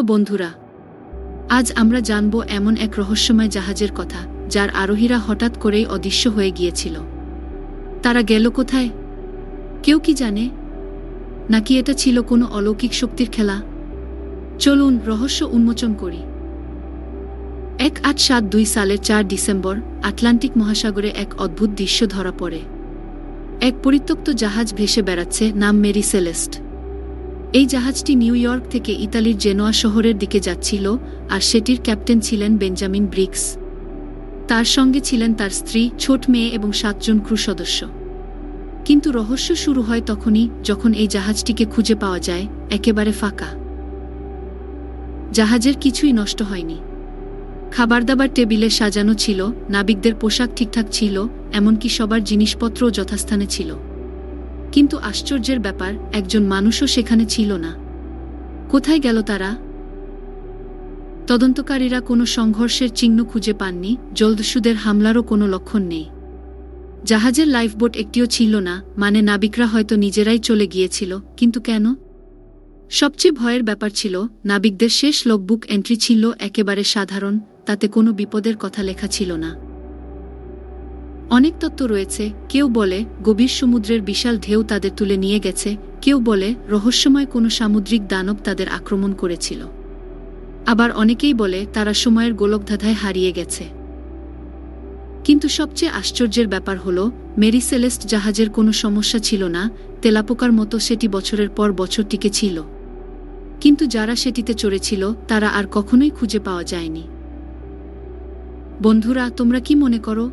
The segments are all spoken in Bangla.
বন্ধুরা, আজ আমরা জানব এমন এক রহস্যময় জাহাজের কথা যার আরোহীরা হঠাৎ করেই অদৃশ্য হয়ে গিয়েছিল। তারা গেল কোথায়? কেউ কি জানে? নাকি এটা ছিল কোনো অলৌকিক শক্তির খেলা? চলুন রহস্য উন্মোচন করি। 1872 সালের 4 ডিসেম্বর আটলান্টিক মহাসাগরে এক অদ্ভুত দৃশ্য ধরা পড়ে। এক পরিত্যক্ত জাহাজ ভেসে বেড়াচ্ছে, নাম মেরি সেলেস্ট। এই জাহাজটি নিউ ইয়র্ক থেকে ইতালির জেনোয়া শহরের দিকে যাচ্ছিল, আর সেটির ক্যাপ্টেন ছিলেন বেঞ্জামিন ব্রিগস। তার সঙ্গে ছিলেন তার স্ত্রী, ছোট মেয়ে এবং 7 জন ক্রু সদস্য। কিন্তু রহস্য শুরু হয় তখনই যখন এই জাহাজটিকে খুঁজে পাওয়া যায় একেবারে ফাঁকা। জাহাজের কিছুই নষ্ট হয়নি। খাবারদাবার টেবিলে সাজানো ছিল, নাবিকদের পোশাক ঠিকঠাক ছিল, এমনকি সবার জিনিসপত্রও যথাস্থানে ছিল। কিন্তু আশ্চর্যের ব্যাপার, একজন মানুষও সেখানে ছিল না। কোথায় গেল তারা? তদন্তকারীরা কোনো সংঘর্ষের চিহ্ন খুঁজে পাননি, জলদস্যুদের হামলারও কোনো লক্ষণ নেই। জাহাজের লাইফবোট একটিও ছিল না, মানে নাবিকরা হয়তো নিজেরাই চলে গিয়েছিল, কিন্তু কেন? সবচেয়ে ভয়ের ব্যাপার ছিল, নাবিকদের শেষ লগবুক এন্ট্রি ছিল একেবারে সাধারণ, তাতে কোনো বিপদের কথা লেখা ছিল না। অনেক তত্ত্ব রয়েছে। কেউ বলে গভীর সমুদ্রের বিশাল ঢেউ তাদের তুলে নিয়ে গেছে, কেউ বলে রহস্যময় কোনো সামুদ্রিক দানব তাদের আক্রমণ করেছিল। আবার অনেকেই বলে তারা সময়ের গোলকধাঁধায় হারিয়ে গেছে। কিন্তু সবচেয়ে আশ্চর্যের ব্যাপার হলো, মেরি সেলেস্ট জাহাজের কোনো সমস্যা ছিল না, তেলাপোকার মতো সেটি বছরের পর বছর টিকে ছিল। কিন্তু যারা সেটিতে চড়েছিল তারা আর কখনোই খুঁজে পাওয়া যায়নি। বন্ধুরা, তোমরা কি মনে করো?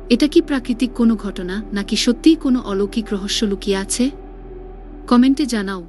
এটা কি প্রাকৃতিক কোনো ঘটনা, নাকি সত্যিই কোনো অলৌকিক রহস্য লুকিয়ে আছে? কমেন্টে জানাও।